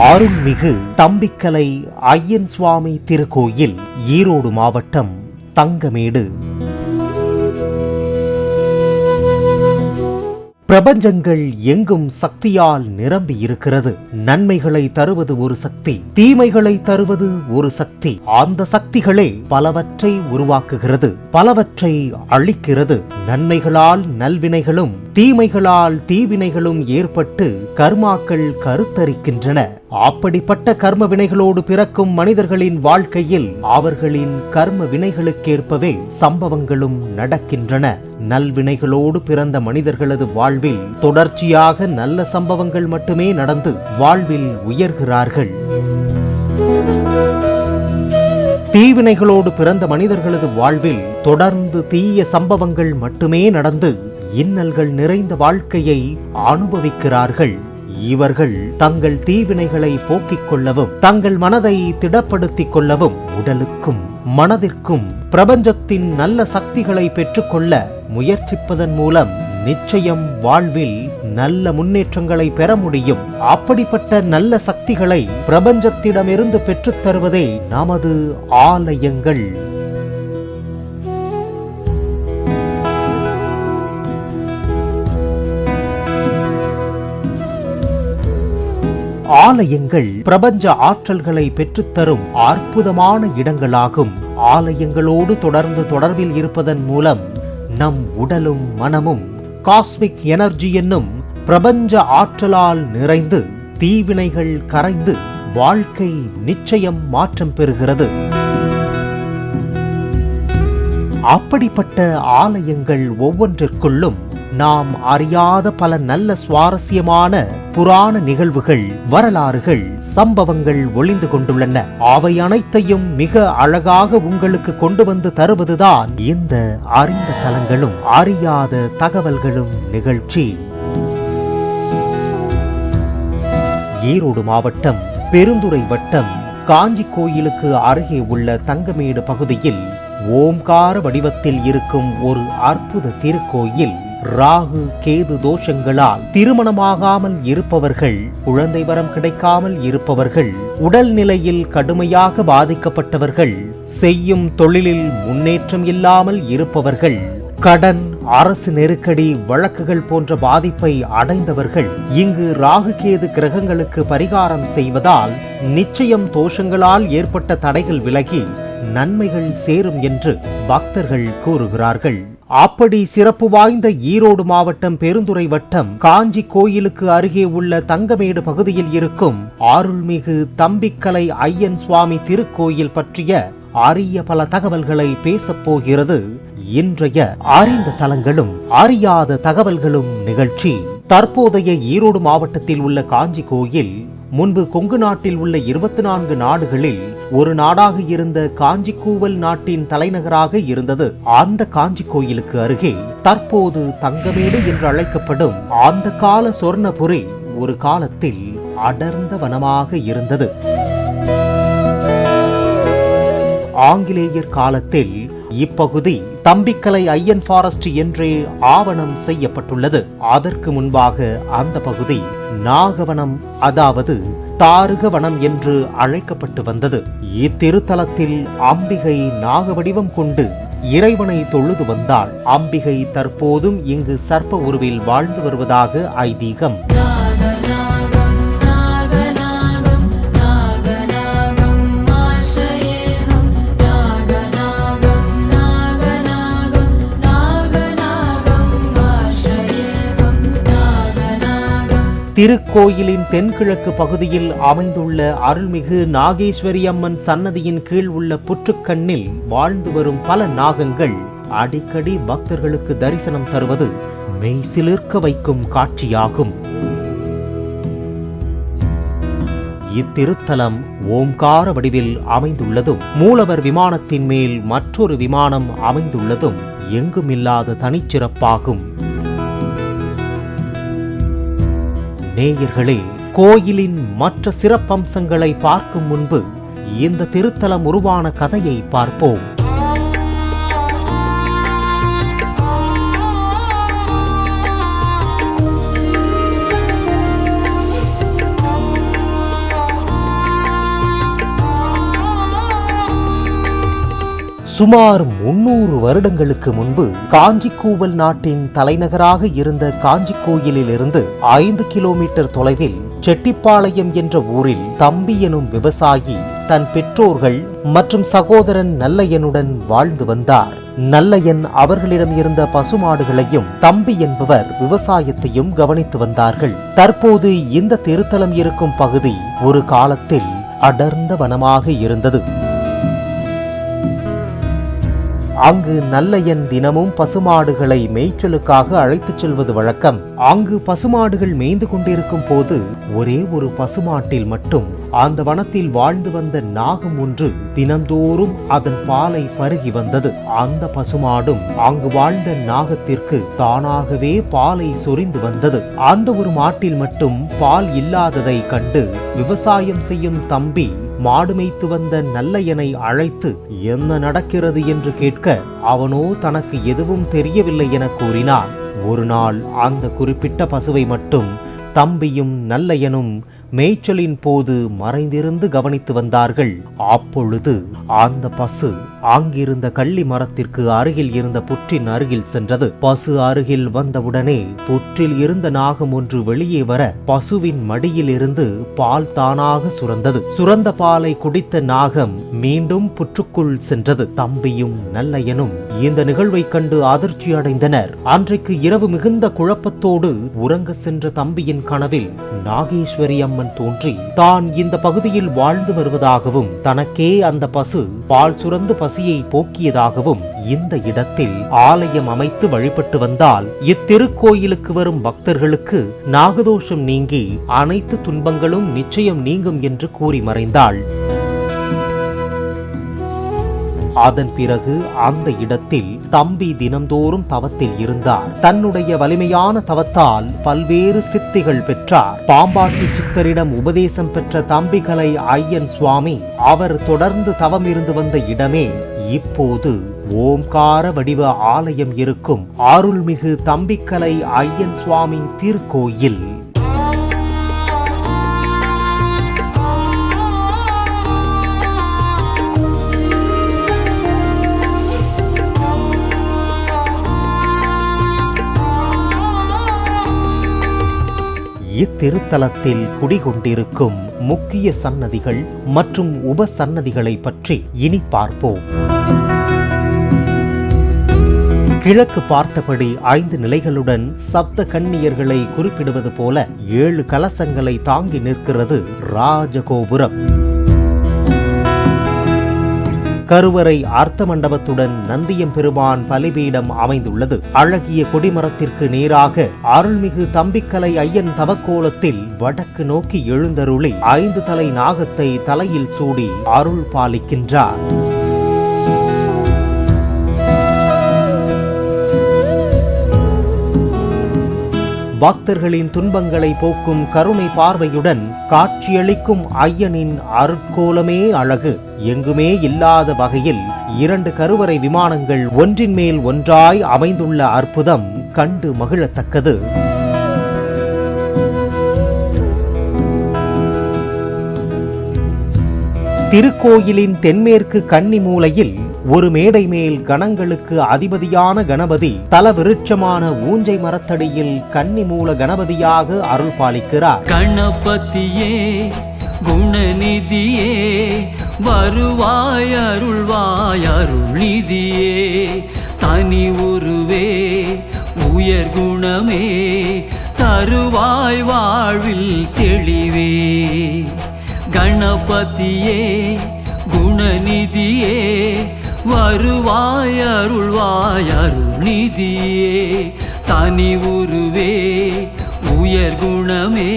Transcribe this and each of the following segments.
அருள்மிகு தம்பிக்கலை ஐயன் சுவாமி திருக்கோயில், ஈரோடு மாவட்டம், தங்கமேடு. பிரபஞ்சங்கள் எங்கும் சக்தியால் நிரம்பி இருக்கிறது. நன்மைகளை தருவது ஒரு சக்தி, தீமைகளை தருவது ஒரு சக்தி. அந்த சக்திகளே பலவற்றை உருவாக்குகிறது, பலவற்றை அழிக்கிறது. நன்மைகளால் நல்வினைகளும் தீமைகளால் தீவினைகளும் ஏற்பட்டு கர்மாக்கள் கருத்தரிக்கின்றன. அப்படிப்பட்ட கர்ம வினைகளோடு பிறக்கும் மனிதர்களின் வாழ்க்கையில் அவர்களின் கர்ம வினைகளுக்கேற்பவே சம்பவங்களும் நடக்கின்றன. நல்வினைகளோடு பிறந்த மனிதர்களது வாழ்வில் தொடர்ச்சியாக நல்ல சம்பவங்கள் மட்டுமே நடந்து வாழ்வில் உயர்கிறார்கள். தீவினைகளோடு பிறந்த மனிதர்களது வாழ்வில் தொடர்ந்து தீய சம்பவங்கள் மட்டுமே நடந்து இன்னல்கள் நிறைந்த வாழ்க்கையை அனுபவிக்கிறார்கள். இவர்கள் தங்கள் தீவினைகளை போக்கிக் கொள்ளவும், தங்கள் மனதை திடப்படுத்திக் கொள்ளவும், உடலுக்கும் மனதிற்கும் பிரபஞ்சத்தின் நல்ல சக்திகளை பெற்றுக்கொள்ள முயற்சிப்பதன் மூலம் நிச்சயம் வாழ்வில் நல்ல முன்னேற்றங்களை பெற முடியும். அப்படிப்பட்ட நல்ல சக்திகளை பிரபஞ்சத்திடமிருந்து பெற்றுத் தருவதே நமது ஆலயங்கள். ஆலயங்கள் பிரபஞ்ச ஆற்றல்களை பெற்றுத்தரும் அற்புதமான இடங்களாகும். ஆலயங்களோடு தொடர்ந்து தொடர்பில் இருப்பதன் மூலம் நம் உடலும் மனமும் காஸ்மிக் எனர்ஜி என்னும் பிரபஞ்ச ஆற்றலால் நிறைந்து தீவினைகள் கரைந்து வாழ்க்கை நிச்சயம் மாற்றம் பெறுகிறது. அப்படிப்பட்ட ஆலயங்கள் ஒவ்வொன்றிற்குள்ளும் நாம் அறியாத பல நல்ல சுவாரஸ்யமான புராண நிகழ்வுகள், வரலாறுகள், சம்பவங்கள் ஒளிந்து கொண்டுள்ளன. அவை அனைத்தையும் மிக அழகாக உங்களுக்கு கொண்டு வந்து தருவதுதான் இந்த அறிந்த தலங்களும் அறியாத தகவல்களும் நிகழ்ச்சி. ஈரோடு மாவட்டம், பெருந்துறை வட்டம், காஞ்சி கோயிலுக்கு அருகே உள்ள தங்கமேடு பகுதியில் ஓம்கார வடிவத்தில் இருக்கும் ஒரு அற்புத திருக்கோயில். ராகு கேது தோஷங்களால் திருமணமாகாமல் இருப்பவர்கள், குழந்தை வரம் கிடைக்காமல் இருப்பவர்கள், உடல் நிலையில் கடுமையாக பாதிக்கப்பட்டவர்கள், செய்யும் தொழிலில் முன்னேற்றம் இல்லாமல் இருப்பவர்கள், கடன், அரசு நெருக்கடி, வழக்குகள் போன்ற பாதிப்பை அடைந்தவர்கள் இங்கு ராகு கேது கிரகங்களுக்கு பரிகாரம் செய்வதால் நிச்சயம் தோஷங்களால் ஏற்பட்ட தடைகள் விலகி நன்மைகள் சேரும் என்று பக்தர்கள் கூறுகிறார்கள். அப்படி சிறப்பு வாய்ந்த ஈரோடு மாவட்டம், பெருந்துறை வட்டம், காஞ்சி கோயிலுக்கு அருகே உள்ள தங்கமேடு பகுதியில் இருக்கும் அருள்மிகு தம்பிக்கலை ஐயன் சுவாமி திருக்கோயில் பற்றிய அரிய பல தகவல்களை பேசப் போகிறது இன்றைய அறிந்த தலங்களும் அறியாத தகவல்களும் நிகழ்ச்சி. தற்போதைய ஈரோடு மாவட்டத்தில் உள்ள காஞ்சி கோயில் முன்பு கொங்கு நாட்டில் உள்ள 24 நாடுகளில் ஒரு நாடாக இருந்த காஞ்சிக்கூவல் நாட்டின் தலைநகராக இருந்தது. அந்த காஞ்சி கோயிலுக்கு அருகே தற்போது தங்கமேடு என்று அழைக்கப்படும் அந்த கால சொர்ணபுரி ஒரு காலத்தில் அடர்ந்த வனமாக இருந்தது. ஆங்கிலேயர் காலத்தில் இப்பகுதி தம்பிக்கலை ஐயன் ஃபாரஸ்ட் என்றே ஆவணம் செய்யப்பட்டுள்ளது. அதற்கு முன்பாக அந்த பகுதி நாகவனம், அதாவது தாருகவனம் என்று அழைக்கப்பட்டு வந்தது. இத்திருத்தலத்தில் அம்பிகை நாக வடிவம் கொண்டு இறைவனை தொழுது வந்தாள். அம்பிகை தற்போதும் இங்கு சர்ப்ப உருவில் வாழ்ந்து வருவதாக ஐதீகம். திருக்கோயிலின் தென்கிழக்கு பகுதியில் அமைந்துள்ள அருள்மிகு நாகேஸ்வரி அம்மன் சன்னதியின் கீழ் உள்ள புற்றுக்கண்ணில் வாழ்ந்து வரும் பல நாகங்கள் அடிக்கடி பக்தர்களுக்கு தரிசனம் தருவது மெய்சிலிர்க்க வைக்கும் காட்சியாகும். இத்திருத்தலம் ஓம்கார வடிவில் அமைந்துள்ளதும், மூலவர் விமானத்தின் மேல் மற்றொரு விமானம் அமைந்துள்ளதும் எங்குமில்லாத தனிச்சிறப்பாகும். நேயர்களே, கோயிலின் மற்ற சிறப்பம்சங்களை பார்க்கும் முன்பு இந்த திருத்தலம் உருவான கதையை பார்ப்போம். சுமார் 300 வருடங்களுக்கு முன்பு காஞ்சிக்கோவில் நாட்டின் தலைநகராக இருந்த காஞ்சி கோயிலிலிருந்து 5 கிலோமீட்டர் தொலைவில் செட்டிப்பாளையம் என்ற ஊரில் தம்பி எனும் விவசாயி தன் பெற்றோர்கள் மற்றும் சகோதரன் நல்லையனுடன் வாழ்ந்து வந்தார். நல்லையன் அவர்களிடம் இருந்த பசுமாடுகளையும் தம்பி என்பவர் விவசாயத்தையும் கவனித்து வந்தார்கள். தற்போது இந்த திருத்தலம் இருக்கும் பகுதி ஒரு காலத்தில் அடர்ந்த வனமாக இருந்தது. அங்கு நல்லையன் தினமும் பசுமாடுகளை மேய்ச்சலுக்காக அழைத்துச் செல்வது வழக்கம். அங்கு பசுமாடுகள் மேய்ந்து கொண்டிருக்கும் போது ஒரே ஒரு பசுமாட்டில் மட்டும் அந்த வனத்தில் வாழ்ந்து வந்த நாகம் ஒன்று தினந்தோறும் அதன் பாலை பருகி வந்தது. அந்த பசுமாடும் அங்கு வாழ்ந்த நாகத்திற்கு தானாகவே பாலை சொரிந்து வந்தது. அந்த ஒரு மாட்டில் மட்டும் பால் இல்லாததை கண்டு விவசாயம் செய்யும் தம்பி மாடு மேய்த்து வந்த நல்லையனை அழைத்து என்ன நடக்கிறது என்று கேட்க அவனோ தனக்கு எதுவும் தெரியவில்லை என கூறினான். ஒரு நாள் அந்த குறிப்பிட்ட பசுவை மட்டும் தம்பியும் நல்லையனும் மேய்ச்சலின் போது மறைந்திருந்து கவனித்து வந்தார்கள். அப்பொழுது அந்த பசு அங்கிருந்த கள்ளி மரத்திற்கு அருகில் இருந்த புற்றின் அருகில் சென்றது. பசு அருகில் வந்தவுடனே புற்றில் இருந்த நாகம் ஒன்று வெளியே வர பசுவின் மடியில் இருந்து பால் தானாக சுரந்தது. சுரந்த பாலை குடித்த நாகம் மீண்டும் புற்றுக்குள் சென்றது. தம்பியும் நல்லையனும் இந்த நிகழ்வை கண்டு அதிர்ச்சி அடைந்தனர். அன்றைக்கு இரவு மிகுந்த குழப்பத்தோடு உறங்க சென்ற தம்பியின் கனவில் நாகேஸ்வரி அம்மன் தோன்றி தான் இந்த பகுதியில் வாழ்ந்து வருவதாகவும் தனக்கே அந்த பசு பால் சுரந்து பசியை போக்கியதாகவும் இந்த இடத்தில் ஆலயம் அமைத்து வழிபட்டு வந்தால் இத்திருக்கோயிலுக்கு வரும் பக்தர்களுக்கு நாகதோஷம் நீங்கி அனைத்து துன்பங்களும் நிச்சயம் நீங்கும் என்று கூறி மறைந்தாள். அதன் பிறகு அந்த இடத்தில் தம்பி தினந்தோறும் தவத்தில் இருந்தார். தன்னுடைய வலிமையான தவத்தால் பல்வேறு சித்திகள் பெற்றார். பாம்பாட்டி சித்தரிடம் உபதேசம் பெற்ற தம்பிக்கலை ஐயன் சுவாமி அவர் தொடர்ந்து தவம் இருந்து வந்த இடமே இப்போது ஓம்கார வடிவ ஆலயம் இருக்கும் அருள்மிகு தம்பிக்கலை ஐயன் சுவாமி திருக்கோயில். இத்திருத்தலத்தில் குடிகொண்டிருக்கும் முக்கிய சன்னதிகள் மற்றும் உப சன்னதிகளை பற்றி இனி பார்ப்போம். கிழக்கு பார்த்தபடி 5 நிலைகளுடன் சப்த கன்னியர்களை குறிப்பிடுவது போல 7 கலசங்களை தாங்கி நிற்கிறது ராஜகோபுரம். கருவறை அர்த்த மண்டபத்துடன் நந்தியம்பெருமான் பலிபீடம் அமைந்துள்ளது. அழகிய கொடிமரத்திற்கு நேராக அருள்மிகு தம்பிக்கலை ஐயன் தவக்கோலத்தில் வடக்கு நோக்கி எழுந்தருளி 5 தலை நாகத்தை தலையில் சூடி அருள் பாலிக்கின்றார். பக்தர்களின் துன்பங்களை போக்கும் கருணை பார்வையுடன் காட்சியளிக்கும் ஐயனின் அருட்கோலமே அழகு. எங்குமே இல்லாத வகையில் 2 கருவறை விமானங்கள் ஒன்றின் மேல் ஒன்றாய் அமைந்துள்ள அற்புதம் கண்டு மகிழத்தக்கது. திருக்கோயிலின் தென்மேற்கு கன்னி மூலையில் ஒரு மேடை மேல் கணங்களுக்கு அதிபதியான கணபதி தல விருட்சமான ஊஞ்சை மரத்தடியில் கன்னி மூல கணபதியாக அருள் பாலிக்கிறார். கணபதியே குணநிதியே வருவாய் அருள்வாய் அருள்நிதியே தனி உருவே உயர் குணமே தருவாய் வாழ்வில் தெளிவே. கணபதியே குணநிதியே வருவாய் அருள்வாய் அருள்நிதியே தனி உருவே உயர் குணமே.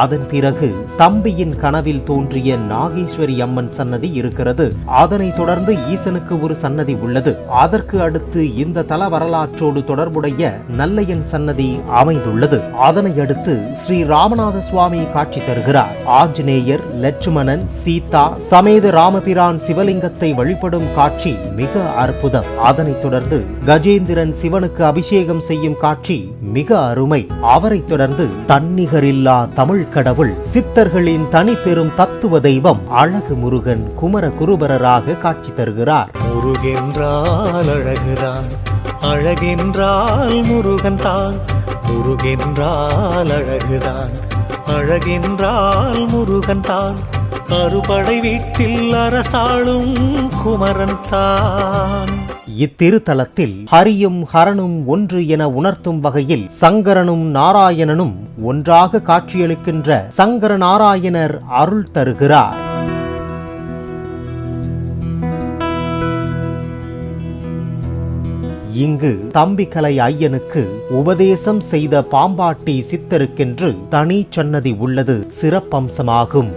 அதன் பிறகு தம்பியின் கனவில் தோன்றிய நாகேஸ்வரி அம்மன் சன்னதி இருக்கிறது. அதனைத் தொடர்ந்து ஈசனுக்கு ஒரு சன்னதி உள்ளது. அதற்கு அடுத்து இந்த தல வரலாற்றோடு தொடர்புடைய நல்லையன் சன்னதி அமைந்துள்ளது. அதனை அடுத்து ஸ்ரீ ராமநாத சுவாமி காட்சி தருகிறார். ஆஞ்சநேயர், லட்சுமணன், சீதா சமேத ராமபிரான் சிவலிங்கத்தை வழிபடும் காட்சி மிக அற்புதம். அதனைத் தொடர்ந்து கஜேந்திரன் சிவனுக்கு அபிஷேகம் செய்யும் காட்சி மிக அருமை. அவரை தொடர்ந்து தன்னிகரில்லா தமிழ் தமிழ் கடவுள் சித்தர்களின் தனிப்பெரும் தத்துவ தெய்வம் அழகு முருகன் குமரகுருபரராக காட்சி தருகிறார். முருகென்றால் அழகுதான், அழகென்றால் முருகன் தான். முருகென்றால் அழகுதான், அழகென்றால் முருகன் தான். அறுபடை வீட்டில் அரசாளும் குமரன் தான். இத்திருத்தலத்தில் ஹரியும் ஹரனும் ஒன்று என உணர்த்தும் வகையில் சங்கரனும் நாராயணனும் ஒன்றாக காட்சியளிக்கின்ற சங்கர நாராயணர் அருள் தருகிறார். இங்கு தம்பிக்கலை ஐயனுக்கு உபதேசம் செய்த பாம்பாட்டி சித்தருக்கென்று தனி சன்னதி உள்ளது சிறப்பம்சமாகும்.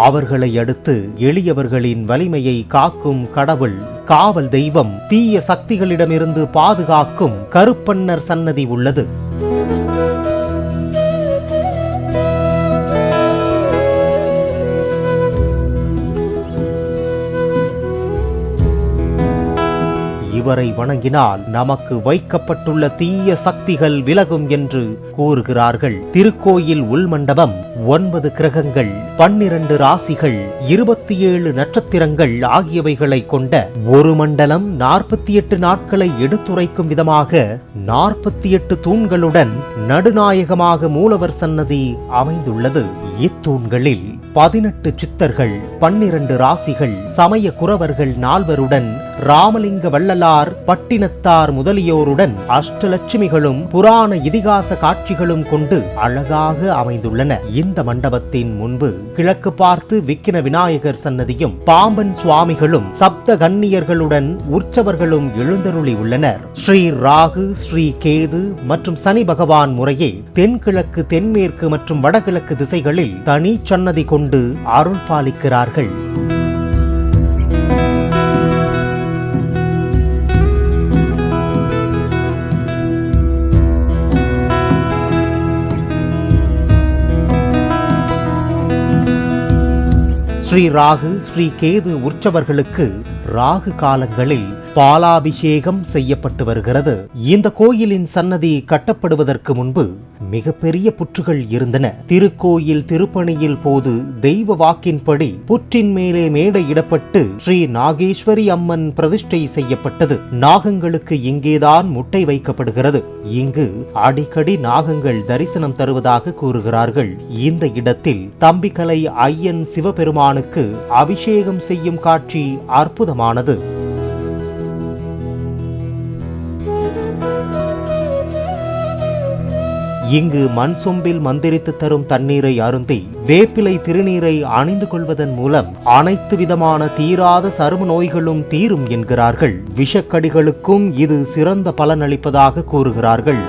அவர்களை அடுத்து எளியவர்களின் வலிமையை காக்கும் கடவுள், காவல் தெய்வம், தீய சக்திகளிடமிருந்து பாதுகாக்கும் கருப்பண்ணர் சன்னதி உள்ளது. இவரை வணங்கினால் நமக்கு வைக்கப்பட்டுள்ள தீய சக்திகள் விலகும் என்று கூறுகிறார்கள். திருக்கோயில் உள்மண்டபம் 9 கிரகங்கள், 12 ராசிகள், 27 நட்சத்திரங்கள் ஆகியவைகளை கொண்ட ஒரு மண்டலம் 48 நாட்களை எடுத்துரைக்கும் விதமாக 48 தூண்களுடன் நடுநாயகமாக மூலவர் சன்னதி அமைந்துள்ளது. இத்தூண்களில் 18 சித்தர்கள், 12 ராசிகள், சமய குரவர்கள் 4 ராமலிங்க வள்ளலார், பட்டினத்தார் முதலியோருடன் அஷ்டலட்சுமிகளும் புராண இதிகாச காட்சிகளும் கொண்டு அழகாக அமைந்துள்ளன. இந்த மண்டபத்தின் முன்பு கிழக்கு பார்த்து விக்கின விநாயகர் சன்னதியும் பாம்பன் சுவாமிகளும் சப்த கன்னியர்களுடன் உற்சவர்களும் எழுந்தருளி உள்ளனர். ஸ்ரீ ராகு, ஸ்ரீ கேது மற்றும் சனி பகவான் முறையே தென்கிழக்கு, தென்மேற்கு மற்றும் வடகிழக்கு திசைகளில் தனி சன்னதி கொண்டு அருள் பாலிக்கிறார்கள். ஸ்ரீ ராகு, ஸ்ரீ கேது உற்சவர்களுக்கு ராகு காலங்களில் பாலாபிஷேகம் செய்யப்பட்டு வருகிறது. இந்த கோயிலின் சன்னதி கட்டப்படுவதற்கு முன்பு மிகப்பெரிய புற்றுகள் இருந்தன. திருக்கோயில் திருப்பணியில் போது தெய்வ வாக்கின்படி புற்றின் மேலே மேடையிடப்பட்டு ஸ்ரீ நாகேஸ்வரி அம்மன் பிரதிஷ்டை செய்யப்பட்டது. நாகங்களுக்கு இங்கேதான் முட்டை வைக்கப்படுகிறது. இங்கு அடிக்கடி நாகங்கள் தரிசனம் தருவதாக கூறுகிறார்கள். இந்த இடத்தில் தம்பிக்கலை ஐயன் சிவபெருமானுக்கு அபிஷேகம் செய்யும் காட்சி அற்புதமானது. இங்கு மண் சொம்பில் மந்திரித்து தரும் தண்ணீரை அருந்தி வேப்பிலை திருநீரை அணிந்து கொள்வதன் மூலம் அனைத்து விதமான தீராத சரும நோய்களும் தீரும் என்கிறார்கள். விஷக்கடிகளுக்கும் இது சிறந்த பலனளிப்பதாக கூறுகிறார்கள்.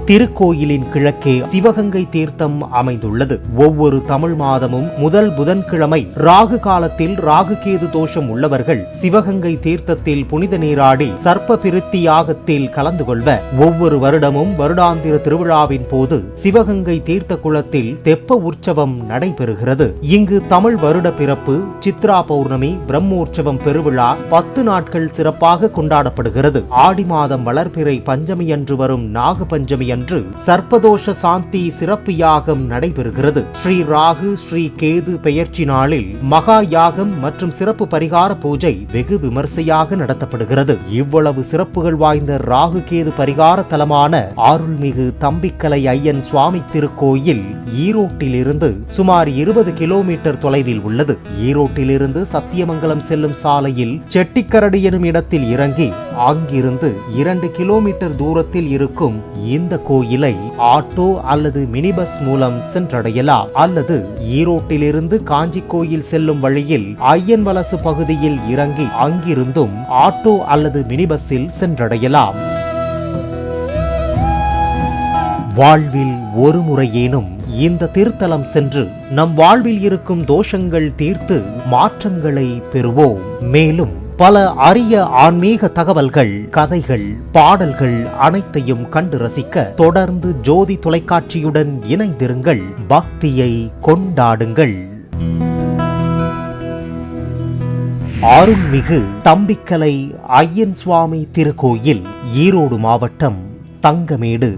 திருக்கோயிலின் கிழக்கே சிவகங்கை தீர்த்தம் அமைந்துள்ளது. ஒவ்வொரு தமிழ் மாதமும் முதல் புதன்கிழமை ராகு காலத்தில் ராகுகேது தோஷம் உள்ளவர்கள் சிவகங்கை தீர்த்தத்தில் புனித நீராடி சர்ப்ப பிரித்தி யாகத்தில் கலந்து கொள்வர். ஒவ்வொரு வருடமும் வருடாந்திர திருவிழாவின் போது சிவகங்கை தீர்த்த குளத்தில் தெப்ப உற்சவம் நடைபெறுகிறது. இங்கு தமிழ் வருட பிறப்பு, சித்ரா பௌர்ணமி, பிரம்மோற்சவம் பெருவிழா 10 நாட்கள் சிறப்பாக கொண்டாடப்படுகிறது. ஆடி மாதம் வளர்பிறை பஞ்சமி அன்று வரும் நாக பஞ்சமி அன்று சர்ப்பதோஷ சாந்தி சிறப்பு யாகம் நடைபெறுகிறது. ஸ்ரீ ராகு, ஸ்ரீ கேது பெயர்ச்சி நாளில் மகா யாகம் மற்றும் சிறப்பு பரிகார பூஜை வெகு விமர்சையாக நடத்தப்படுகிறது. இவ்வளவு சிறப்புகள் வாய்ந்த ராகு கேது பரிகார தலமான அருள்மிகு தம்பிக்கலை ஐயன் சுவாமி திருக்கோயில் ஈரோட்டிலிருந்து சுமார் 20 கிலோமீட்டர் தொலைவில் உள்ளது. ஈரோட்டிலிருந்து சத்தியமங்கலம் செல்லும் சாலையில் செட்டிக்கரடு எனும் இடத்தில் இறங்கி அங்கிருந்து 2 கிலோமீட்டர் தூரத்தில் இருக்கும் இந்த கோயிலை ஆட்டோ அல்லது மினி பஸ் மூலம் சென்றடையலாம். அல்லது ஈரோட்டிலிருந்து காஞ்சி கோயில் செல்லும் வழியில் ஐயன் வலசு பகுதியில் இறங்கி அங்கிருந்தும் ஆட்டோ அல்லது மினி பஸ்ஸில் சென்றடையலாம். வாழ்வில் ஒரு முறையேனும் இந்த திருத்தலம் சென்று நம் வாழ்வில் இருக்கும் தோஷங்கள் தீர்த்து மாற்றங்களை பெறுவோம். மேலும் பல அரிய ஆன்மீக தகவல்கள், கதைகள், பாடல்கள் அனைத்தையும் கண்டு ரசிக்க தொடர்ந்து ஜோதி தொலைக்காட்சியுடன் இணைந்திருங்கள். பக்தியை கொண்டாடுங்கள். அருள்மிகு தம்பிக்கலை ஐயன் சுவாமி திருக்கோயில், ஈரோடு மாவட்டம், தங்கமேடு.